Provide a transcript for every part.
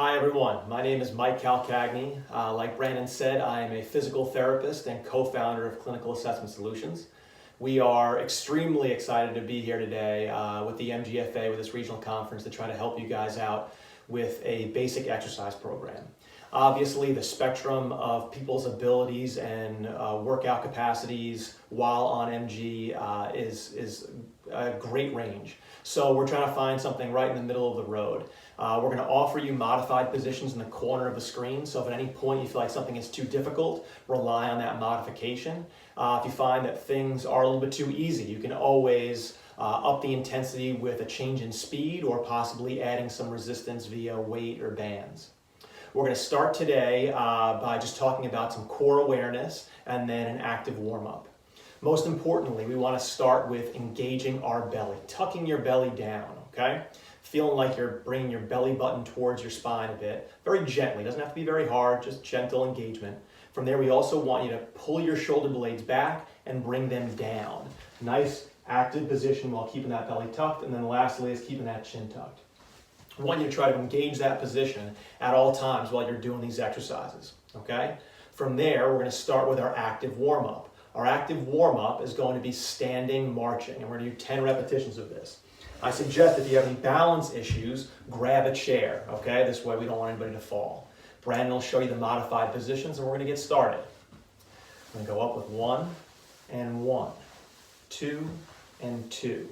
Hi everyone, my name is Mike Calcagni. Like Brandon said, I am a physical therapist and co-founder of Clinical Assessment Solutions. We are extremely excited to be here today with the MGFA, with this regional conference, to try to help you guys out with a basic exercise program. Obviously, the spectrum of people's abilities and workout capacities while on MG is a great range. So we're trying to find something right in the middle of the road. We're going to offer you modified positions in the corner of the screen, so if at any point you feel like something is too difficult, rely on that modification. If you find that things are a little bit too easy, you can always up the intensity with a change in speed or possibly adding some resistance via weight or bands. We're going to start today by just talking about some core awareness and then an active warm-up. Most importantly, we want to start with engaging our belly, tucking your belly down, okay? Feeling like you're bringing your belly button towards your spine a bit, very gently. Doesn't have to be very hard, just gentle engagement. From there, we also want you to pull your shoulder blades back and bring them down. Nice active position while keeping that belly tucked, and then lastly is keeping that chin tucked. I want you to try to engage that position at all times while you're doing these exercises, okay? From there, we're going to start with our active warm-up. Our active warm-up is going to be standing marching, and we're going to do 10 repetitions of this. I suggest if you have any balance issues, grab a chair, okay? This way we don't want anybody to fall. Brandon will show you the modified positions, and we're going to get started. I'm going to go up with 1 and 1, 2 and 2,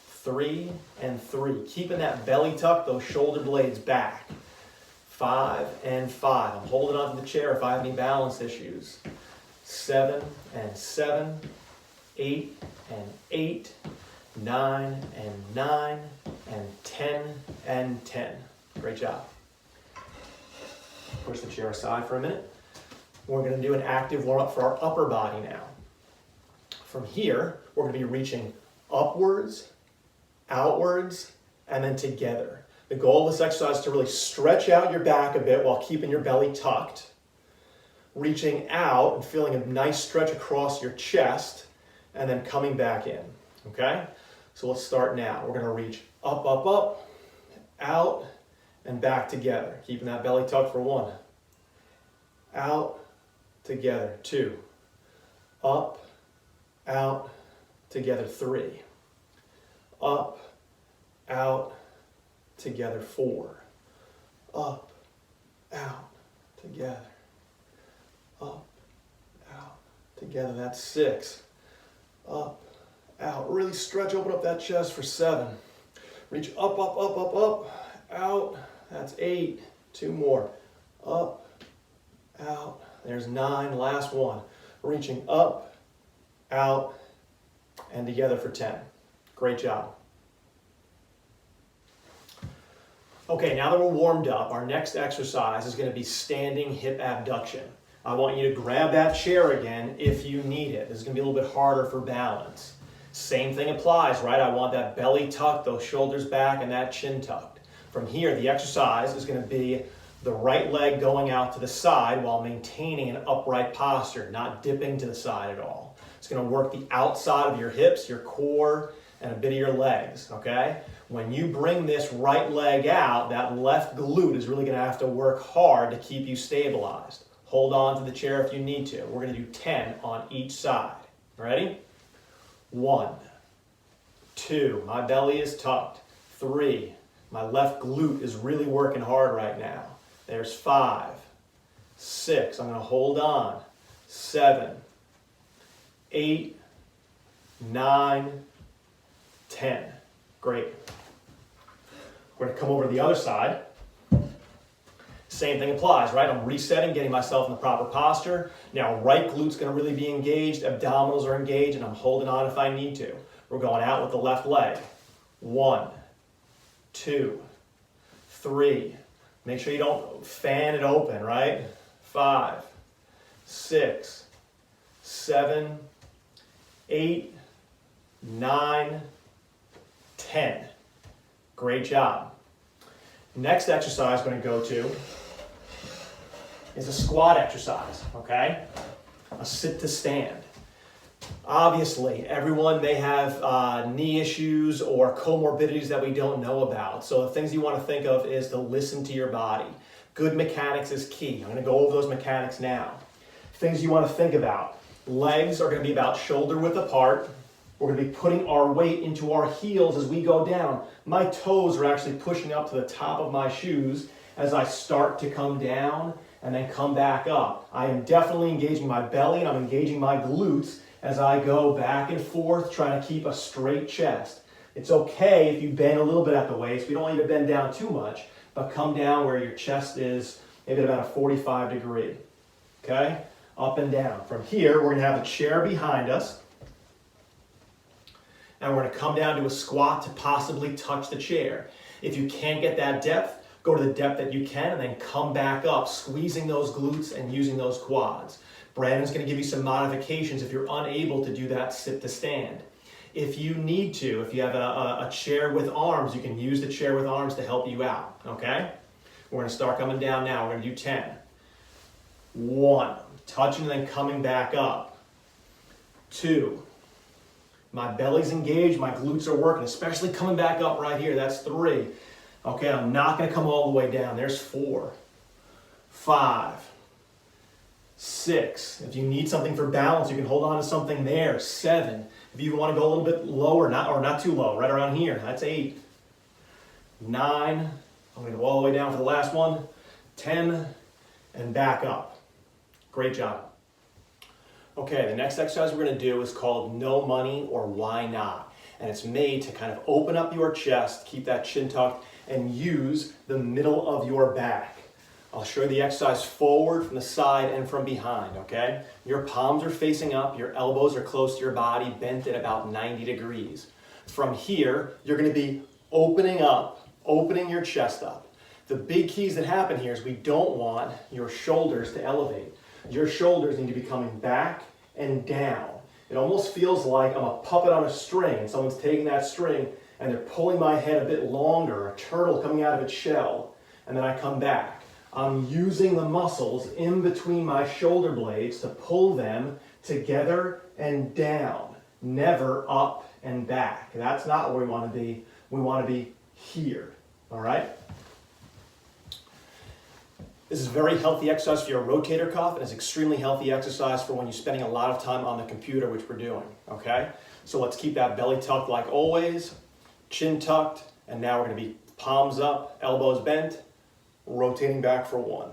3 and 3. Keeping that belly tucked, those shoulder blades back. 5 and 5. I'm holding onto the chair if I have any balance issues. 7 and 7, 8 and 8, 9 and 9, and 10 and 10. Great job. Push the chair aside for a minute. We're going to do an active warm-up for our upper body now. From here, we're going to be reaching upwards, outwards, and then together. The goal of this exercise is to really stretch out your back a bit while keeping your belly tucked. Reaching out and feeling a nice stretch across your chest, and then coming back in, okay? So let's start now. We're going to reach up, up, up, out, and back together. Keeping that belly tucked for 1. Out, together, 2. Up, out, together, 3. Up, out, together, 4. Up, out, together. Up, out, together, that's 6. Up, out, really stretch, open up that chest for 7. Reach up, up, up, up, up, out, that's 8. 2 more. Up, out, there's 9, last one. Reaching up, out, and together for 10. Great job. Okay, now that we're warmed up, our next exercise is going to be standing hip abduction. I want you to grab that chair again if you need it. This is going to be a little bit harder for balance. Same thing applies, right? I want that belly tucked, those shoulders back, and that chin tucked. From here, the exercise is going to be the right leg going out to the side while maintaining an upright posture, not dipping to the side at all. It's going to work the outside of your hips, your core, and a bit of your legs, okay? When you bring this right leg out, that left glute is really going to have to work hard to keep you stabilized. Hold on to the chair if you need to. We're going to do 10 on each side. Ready? 1, 2, my belly is tucked. 3, my left glute is really working hard right now. There's 5, 6, I'm going to hold on. 7, 8, 9, 10. Great. We're going to come over to the other side. Same thing applies, right? I'm resetting, getting myself in the proper posture. Now, right glute's going to really be engaged, abdominals are engaged, and I'm holding on if I need to. We're going out with the left leg. 1, 2, 3. Make sure you don't fan it open, right? 5, 6, 7, 8, 9, 10. Great job. Next exercise I'm going to go to is a squat exercise, okay? A sit to stand. Obviously, everyone may have knee issues or comorbidities that we don't know about. So the things you want to think of is to listen to your body. Good mechanics is key. I'm going to go over those mechanics now. Things you want to think about. Legs are going to be about shoulder width apart. We're going to be putting our weight into our heels as we go down. My toes are actually pushing up to the top of my shoes as I start to come down and then come back up. I am definitely engaging my belly and I'm engaging my glutes as I go back and forth, trying to keep a straight chest. It's okay if you bend a little bit at the waist. We don't want you to bend down too much, but come down where your chest is maybe about a 45 degree. Okay? Up and down. From here, we're going to have a chair behind us. And we're going to come down to a squat to possibly touch the chair. If you can't get that depth, go to the depth that you can and then come back up, squeezing those glutes and using those quads. Brandon's going to give you some modifications if you're unable to do that sit to stand. If you need to, if you have a chair with arms, you can use the chair with arms to help you out, okay? We're going to start coming down now. We're going to do 10. 1, touching and then coming back up. 2, my belly's engaged, my glutes are working, especially coming back up right here. That's 3. Okay, I'm not going to come all the way down. There's 4, 5, 6. If you need something for balance, you can hold on to something there. 7. If you want to go a little bit lower, not too low, right around here. That's 8. 9. I'm going to go all the way down for the last one. 10, and back up. Great job. Okay, the next exercise we're going to do is called No Money or Why Not. And it's made to kind of open up your chest, keep that chin tucked, and use the middle of your back. I'll show you the exercise forward, from the side, and from behind, okay? Your palms are facing up, your elbows are close to your body, bent at about 90 degrees. From here, you're going to be opening your chest up. The big keys that happen here is we don't want your shoulders to elevate. Your shoulders need to be coming back and down. It almost feels like I'm a puppet on a string, and someone's taking that string and they're pulling my head a bit longer, a turtle coming out of its shell, and then I come back. I'm using the muscles in between my shoulder blades to pull them together and down, never up and back. That's not where we want to be. We want to be here, all right? This is a very healthy exercise for your rotator cuff, and it's extremely healthy exercise for when you're spending a lot of time on the computer, which we're doing, okay? So let's keep that belly tucked like always, chin tucked, and now we're going to be palms up, elbows bent, rotating back for 1.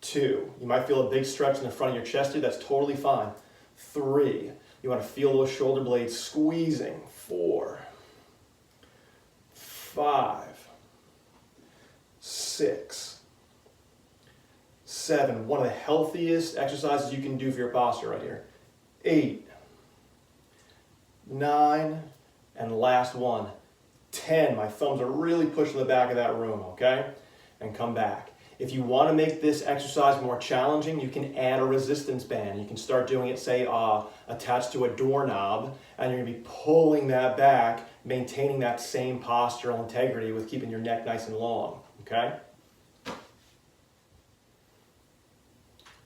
2, you might feel a big stretch in the front of your chest here, that's totally fine. 3, you want to feel those shoulder blades squeezing. 4, 5, 6, 7, one of the healthiest exercises you can do for your posture right here. 8, 9, and last one, 10. My thumbs are really pushing the back of that room, okay? And come back. If you want to make this exercise more challenging, you can add a resistance band. You can start doing it, say, attached to a doorknob, and you're going to be pulling that back, maintaining that same postural integrity with keeping your neck nice and long, okay?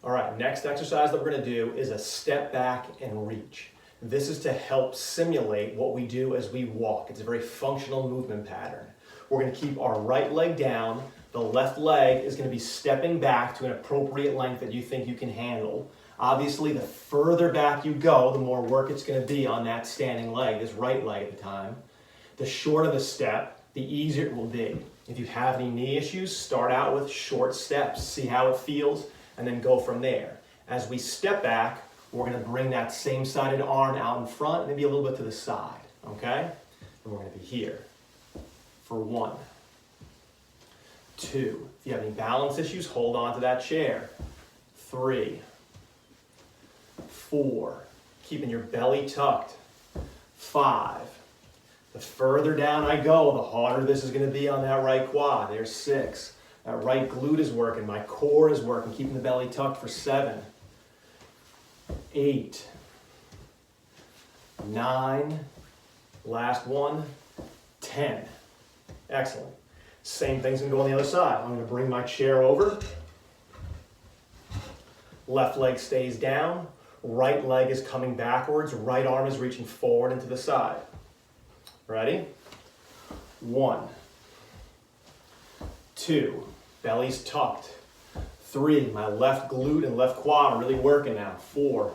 All right, next exercise that we're going to do is a step back and reach. This is to help simulate what we do as we walk. It's a very functional movement pattern. We're going to keep our right leg down. The left leg is going to be stepping back to an appropriate length that you think you can handle. Obviously, the further back you go, the more work it's going to be on that standing leg, this right leg at the time. The shorter the step, the easier it will be. If you have any knee issues, start out with short steps. See how it feels, and then go from there. As we step back, we're going to bring that same-sided arm out in front, maybe a little bit to the side, okay? And we're going to be here for 1, 2. If you have any balance issues, hold on to that chair. 3, 4. Keeping your belly tucked. 5. The further down I go, the harder this is going to be on that right quad. There's 6. That right glute is working. My core is working, keeping the belly tucked for 7. 8, 9, last one, 10. Excellent. Same thing's going to go on the other side. I'm going to bring my chair over. Left leg stays down. Right leg is coming backwards, right arm is reaching forward and to the side. Ready? 1, 2, belly's tucked. 3, my left glute and left quad are really working now. 4,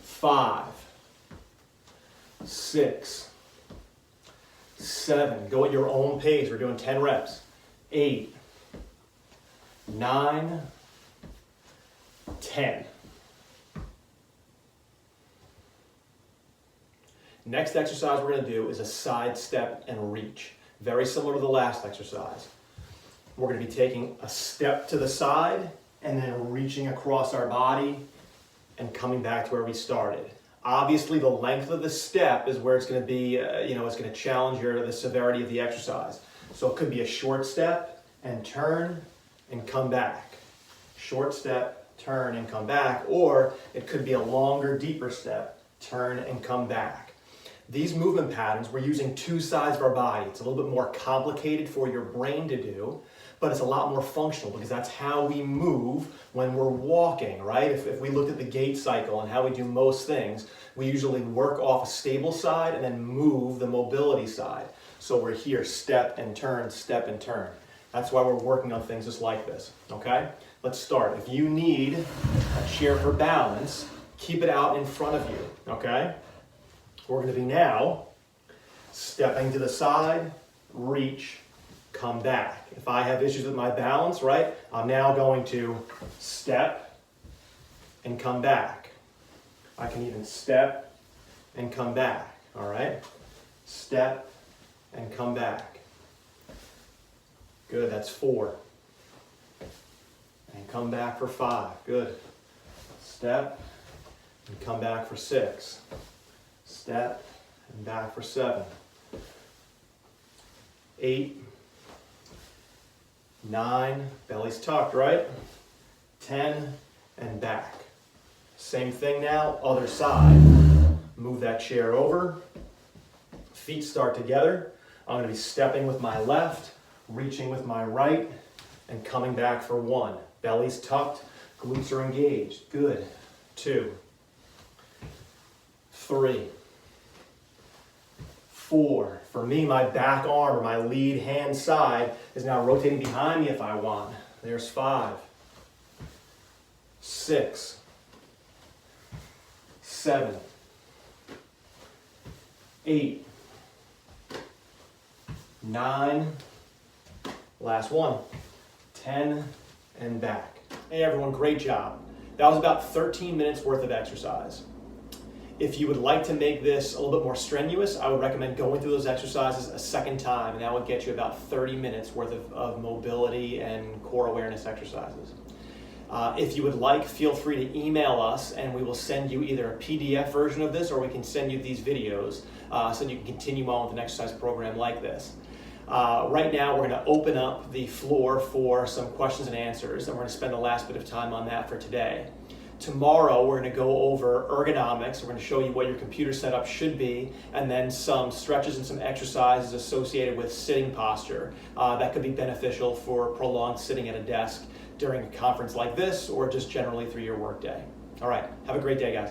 5, 6, 7. Go at your own pace. We're doing 10 reps. 8, 9, 10. Next exercise we're going to do is a side step and reach. Very similar to the last exercise. We're going to be taking a step to the side and then reaching across our body and coming back to where we started. Obviously, the length of the step is where it's going to be, it's going to challenge the severity of the exercise. So it could be a short step and turn and come back. Short step, turn and come back. Or it could be a longer, deeper step, turn and come back. These movement patterns, we're using two sides of our body. It's a little bit more complicated for your brain to do, but it's a lot more functional because that's how we move when we're walking, right? If we look at the gait cycle and how we do most things, we usually work off a stable side and then move the mobility side. So we're here, step and turn, step and turn. That's why we're working on things just like this, okay? Let's start. If you need a chair for balance, keep it out in front of you, okay? We're going to be now stepping to the side, reach, come back. If I have issues with my balance, right, I'm now going to step and come back. I can even step and come back, all right? Step and come back. Good, that's 4. And come back for 5, good. Step and come back for 6. Step and back for 7. 8, 9, belly's tucked, right? 10, and back. Same thing now, other side. Move that chair over. Feet start together. I'm going to be stepping with my left, reaching with my right, and coming back for 1. Belly's tucked, glutes are engaged. Good. 2, 3, 4. For me, my back arm or my lead hand side is now rotating behind me if I want. There's 5, 6, 7, 8, 9, last one, 10, and back. Hey everyone, great job. That was about 13 minutes worth of exercise. If you would like to make this a little bit more strenuous, I would recommend going through those exercises a second time, and that would get you about 30 minutes worth of mobility and core awareness exercises. If you would like, feel free to email us and we will send you either a PDF version of this or we can send you these videos so that you can continue on with an exercise program like this. Right now we're going to open up the floor for some questions and answers, and we're going to spend the last bit of time on that for today. Tomorrow we're going to go over ergonomics. We're going to show you what your computer setup should be, and then some stretches and some exercises associated with sitting posture that could be beneficial for prolonged sitting at a desk during a conference like this or just generally through your workday. All right, have a great day, guys.